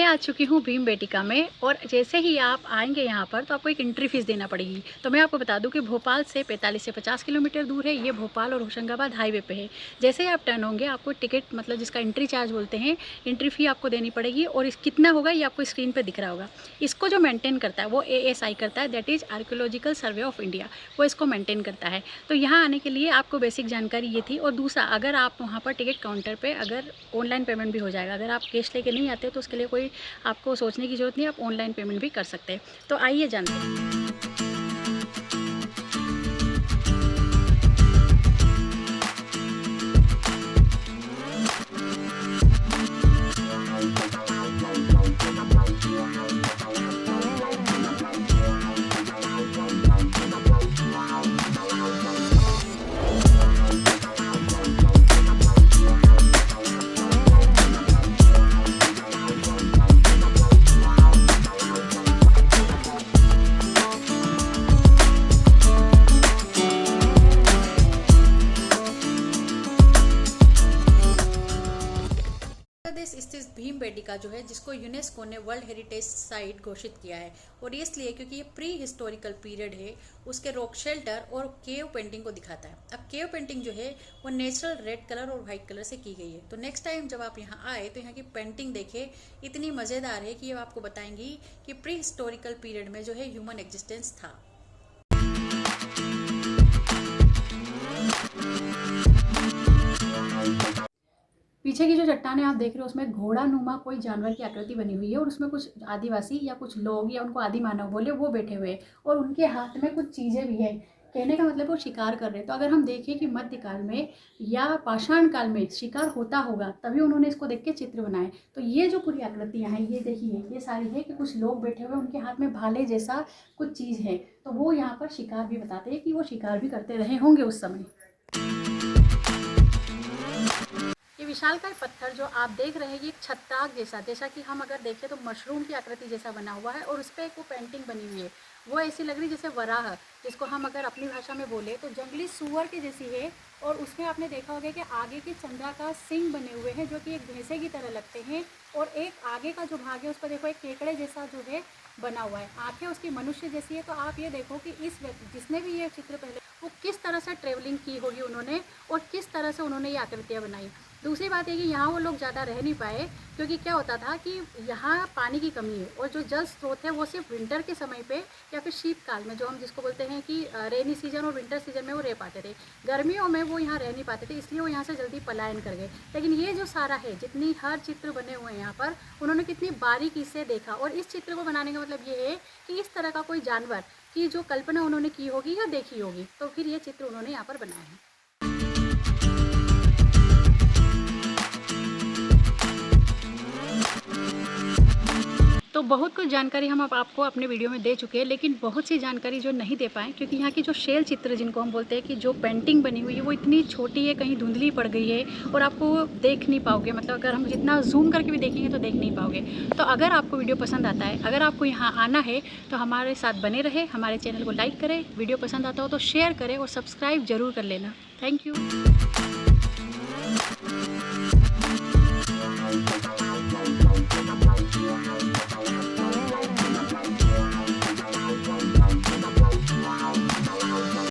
आ चुकी हूँ भीमबेटिका में और जैसे ही आप आएंगे यहाँ पर तो आपको एक एंट्री फीस देना पड़ेगी। तो मैं आपको बता दूँ कि भोपाल से 45 से 50 किलोमीटर दूर है। ये भोपाल और होशंगाबाद हाईवे पे है। जैसे ही आप टर्न होंगे आपको टिकट मतलब जिसका एंट्री चार्ज बोलते हैं, एंट्री फ़ी आपको देनी पड़ेगी और इस कितना होगा ये आपको स्क्रीन पर दिख रहा होगा। इसको जो मेंटेन करता है वो ASI करता है, that is archaeological survey of India. वो इसको मेंटेन करता है। तो यहाँ आने के लिए आपको बेसिक जानकारी ये थी। और दूसरा, अगर आप वहाँ पर टिकट काउंटर पर अगर ऑनलाइन पेमेंट भी हो जाएगा। अगर आप कैश लेके नहीं आते तो उसके लिए कोई आपको सोचने की ज़रूरत नहीं, आप ऑनलाइन पेमेंट भी कर सकते हैं। तो आइए जानते हैं। प्रदेश स्थित भीमबेटिका जो है, जिसको यूनेस्को ने वर्ल्ड हेरिटेज साइट घोषित किया है, और ये इसलिए क्योंकि ये प्री हिस्टोरिकल पीरियड है, उसके रॉक शेल्टर और केव पेंटिंग को दिखाता है। अब केव पेंटिंग जो है वो नेचुरल रेड कलर और वाइट कलर से की गई है। तो नेक्स्ट टाइम जब आप यहाँ आए तो यहाँ की पेंटिंग देखे, इतनी मज़ेदार है कि ये आपको बताएंगी कि प्री हिस्टोरिकल पीरियड में जो है ह्यूमन एग्जिस्टेंस था। पीछे की जो चट्टानें आप देख रहे हो उसमें घोड़ा नुमा कोई जानवर की आकृति बनी हुई है, और उसमें कुछ आदिवासी या कुछ लोग या उनको आदि मानव बोले वो बैठे हुए हैं, और उनके हाथ में कुछ चीज़ें भी हैं। कहने का मतलब वो शिकार कर रहे हैं। तो अगर हम देखें कि मध्यकाल में या पाषाण काल में शिकार होता होगा, तभी उन्होंने इसको देख के चित्र बनाए। तो ये जो पूरी आकृतियाँ हैं ये देखिए, ये सारी है कि कुछ लोग बैठे हुए, उनके हाथ में भाले जैसा कुछ चीज़ है। तो वो यहाँ पर शिकार भी बताते हैं कि वो शिकार भी करते रहे होंगे उस समय। विशालकाय पत्थर जो आप देख रहे हैं ये छत्ताक जैसा कि हम अगर देखें तो मशरूम की आकृति जैसा बना हुआ है, और उस पर एक वो पेंटिंग बनी हुई है, वो ऐसी लग रही जैसे वराह, जिसको हम अगर अपनी भाषा में बोले तो जंगली सूअर की जैसी है। और उसमें आपने देखा होगा कि आगे के चंद्रा का सिंग बने हुए हैं जो कि एक भैंसे की तरह लगते हैं, और एक आगे का जो भाग है उस पर देखो एक केकड़े जैसा जो है बना हुआ है, आंखें उसकी मनुष्य जैसी है। तो आप ये देखो कि इस व्यक्ति जिसने भी ये चित्र पहले वो किस तरह से ट्रेवलिंग की होगी उन्होंने, और किस तरह से उन्होंने ये आकृतियाँ बनाई। दूसरी बात है कि यहाँ वो लोग ज़्यादा रह नहीं पाए, क्योंकि क्या होता था कि यहाँ पानी की कमी है, और जो जल स्रोत है वो सिर्फ विंटर के समय पे या फिर शीतकाल में, जो हम जिसको बोलते हैं कि रेनी सीजन और विंटर सीजन में वो रह पाते थे। गर्मियों में वो यहाँ रह नहीं पाते थे, इसलिए वो यहाँ से जल्दी पलायन कर गए। लेकिन ये जो सारा है, जितनी हर चित्र बने हुए हैं यहाँ पर, उन्होंने कितनी बारीकी से देखा। और इस चित्र को बनाने का मतलब ये है कि इस तरह का कोई जानवर की जो कल्पना उन्होंने की होगी या देखी होगी, तो फिर ये चित्र उन्होंने यहाँ पर बनाए हैं। तो बहुत कुछ जानकारी हम अब आपको अपने वीडियो में दे चुके हैं, लेकिन बहुत सी जानकारी जो नहीं दे पाए, क्योंकि यहाँ की जो शेल चित्र जिनको हम बोलते हैं कि जो पेंटिंग बनी हुई है वो इतनी छोटी है, कहीं धुंधली पड़ गई है, और आपको देख नहीं पाओगे। मतलब अगर हम जितना जूम करके भी देखेंगे तो देख नहीं पाओगे। तो अगर आपको वीडियो पसंद आता है, अगर आपको यहाँ आना है तो हमारे साथ बने रहे, हमारे चैनल को लाइक करें, वीडियो पसंद आता हो तो शेयर करें और सब्सक्राइब ज़रूर कर लेना। Thank you.